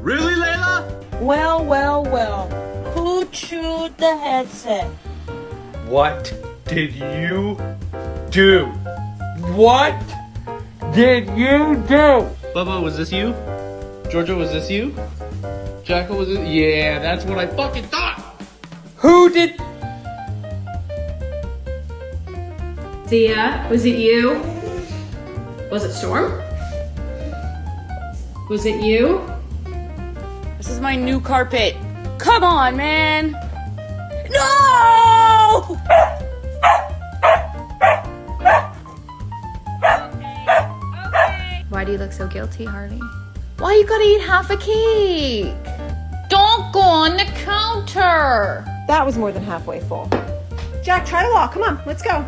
Really, Layla? Well, well, well. Who chewed the headset? What did you do? What did you do? Bubba, was this you? Georgia, was this you? Jackal, was it? Yeah, that's what I fucking thought! Who did? Zia, was it you? Was it Storm? Was it you? This is my new carpet. Come on, man. No! Why do you look so guilty, Harley? Why you gotta eat half a cake? Don't go on the counter. That was more than halfway full. Jack, try to walk. Come on, let's go.